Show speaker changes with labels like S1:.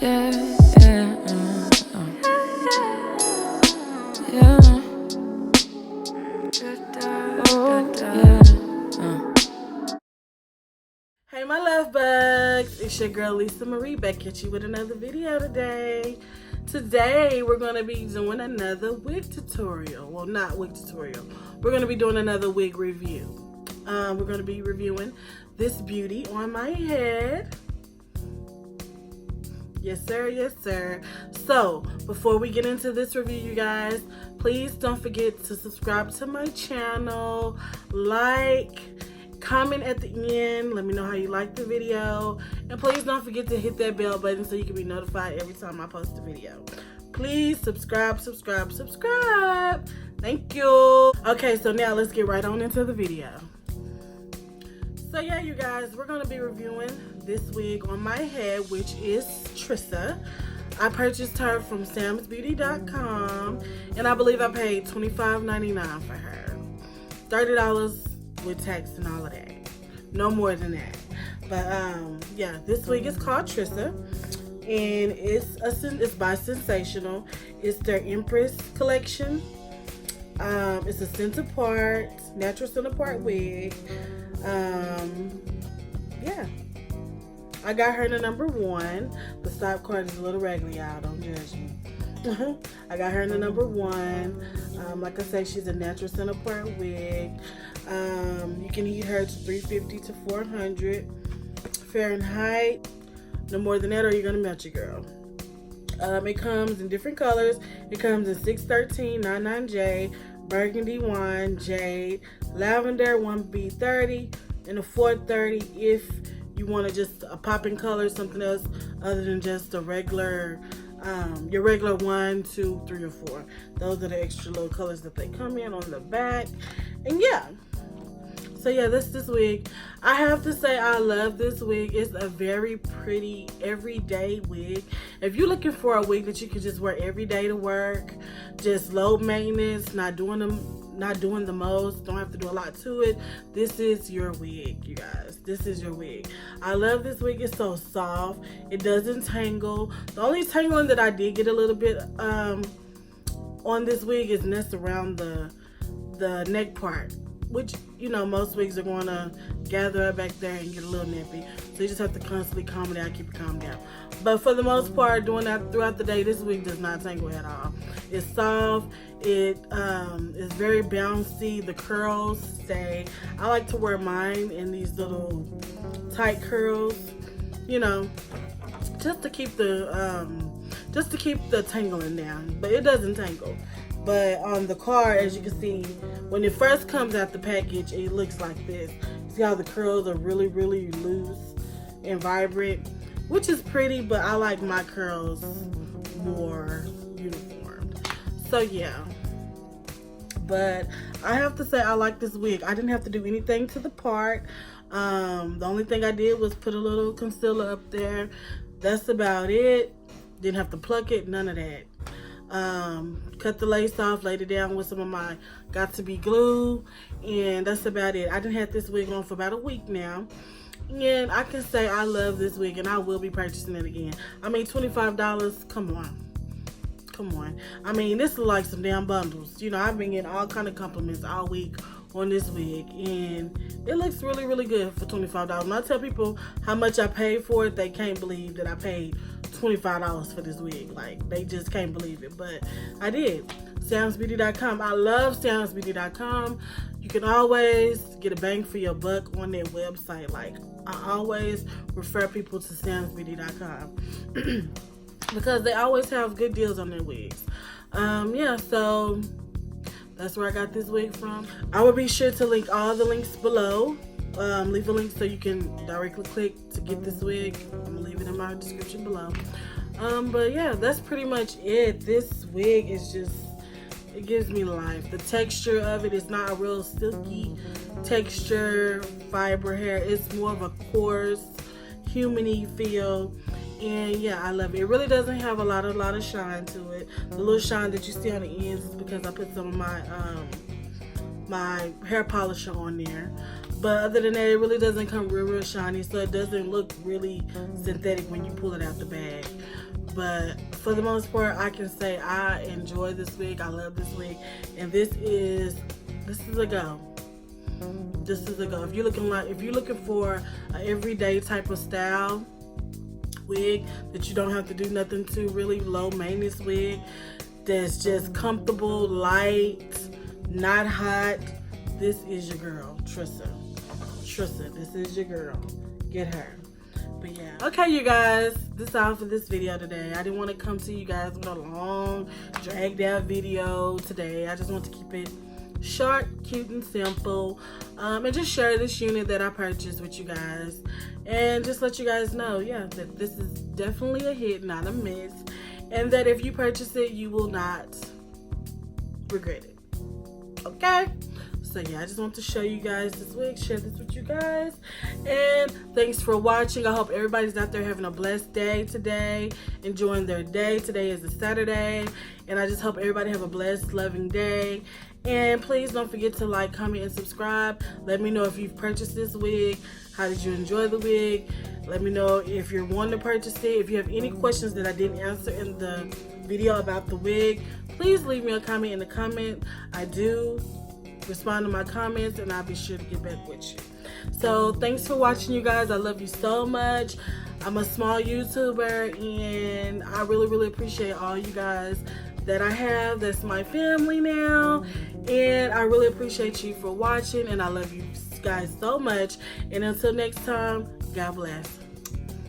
S1: Yeah, yeah, yeah. Oh, yeah.
S2: Hey my love bugs, it's your girl Lisa Marie back at you with another video today. Today we're going to be doing another wig tutorial. Well, not wig tutorial. We're going to be doing another wig review. We're going to be reviewing this beauty on my head. Yes sir, yes sir. So before we get into this review, you guys, please don't forget to subscribe to my channel, like, comment at the end, let me know how you like the video, and please don't forget to hit that bell button so you can be notified every time I post a video. Please subscribe. Thank you. Okay, so now let's get right on into the video. So yeah, you guys, we're going to be reviewing this wig on my head, which is Trissa. I purchased her from samsbeauty.com, and I believe I paid $25.99 for her. $30 with tax and all of that. No more than that. But yeah, this wig is called Trissa, and it's by Sensational. It's their Empress collection. It's a natural center part wig. Yeah, I got her in the number 1. The side card is a little raggedy, y'all, don't judge me. I got her in the number 1. Like I said, she's a natural center part wig. You can heat her to 350 to 400 Fahrenheit. No more than that or you're gonna melt your girl. It comes in different colors. It comes in 613, 99J, burgundy wine, jade, lavender 1B30, and a 430 if you want to just a popping color, something else other than just a regular your regular 1, 2, 3, or 4. Those are the extra little colors that they come in on the back. And yeah, so yeah, this wig, I have to say I love this wig. It's a very pretty everyday wig. If you're looking for a wig that you can just wear every day to work, just low maintenance, not doing the most, don't have to do a lot to it, this is your wig, you guys. This is your wig. I love this wig. It's so soft. It doesn't tangle. The only tangling that I did get a little bit on this wig is nest around the neck part, which, you know, most wigs are going to gather up back there and get a little nippy. So you just have to constantly calm it down, keep it calm down. But for the most part, doing that throughout the day, this wig does not tangle at all. It's soft. It is very bouncy. The curls stay. I like to wear mine in these little tight curls, you know, just to keep the tangling down. But it doesn't tangle. But on the card, as you can see, when it first comes out the package, it looks like this. See how the curls are really, really loose and vibrant, which is pretty, but I like my curls more uniformed. So yeah, but I have to say I like this wig. I didn't have to do anything to the part. The only thing I did was put a little concealer up there. That's about it. Didn't have to pluck it, none of that. Cut the lace off, laid it down with some of my got-to-be glue, and that's about it. I done had this wig on for about a week now, and I can say I love this wig, and I will be purchasing it again. I mean, $25, come on. I mean, this is like some damn bundles. You know, I've been getting all kind of compliments all week on this wig, and it looks really, really good for $25. When I tell people how much I paid for it, they can't believe that I paid $25 for this wig. Like, they just can't believe it, but I did. samsbeauty.com. I love samsbeauty.com. You can always get a bang for your buck on their website. Like, I always refer people to samsbeauty.com because they always have good deals on their wigs. Yeah, so that's where I got this wig from. I will be sure to link all the links below. Leave a link so you can directly click to get this wig. I'm gonna leave it in my description below. But yeah, that's pretty much it. This wig is just, it gives me life. The texture of it is not a real silky texture fiber hair. It's more of a coarse, humany feel. And yeah, I love it. It really doesn't have a lot of shine to it. The little shine that you see on the ends is because I put some of my hair polisher on there. But other than that, it really doesn't come real shiny, so it doesn't look really synthetic when you pull it out the bag. But for the most part, I can say I enjoy this wig. I love this wig, and this is a go. This is a go. If you're looking for an everyday type of style wig that you don't have to do nothing to, really low maintenance wig that's just comfortable, light, not hot, this is your girl, Trissa. This is your girl. Get her. But yeah, okay, you guys, this is all for this video today. I didn't want to come to you guys with a long, dragged out video today. I just want to keep it short, cute, and simple, and just share this unit that I purchased with you guys, and just let you guys know, yeah, that this is definitely a hit, not a miss, and that if you purchase it, you will not regret it. Okay? So yeah, I just want to show you guys this wig, share this with you guys, and thanks for watching. I hope everybody's out there having a blessed day today, enjoying their day. Today is a Saturday, and I just hope everybody have a blessed, loving day. And please don't forget to like, comment, and subscribe. Let me know if you've purchased this wig. How did you enjoy the wig? Let me know if you're wanting to purchase it. If you have any questions that I didn't answer in the video about the wig, please leave me a comment in the comment. I do respond to my comments, and I'll be sure to get back with you. So thanks for watching, you guys. I love you so much. I'm a small YouTuber, and I really appreciate all you guys that I have. That's my family now, and I really appreciate you for watching, and I love you guys so much. And until next time, God bless.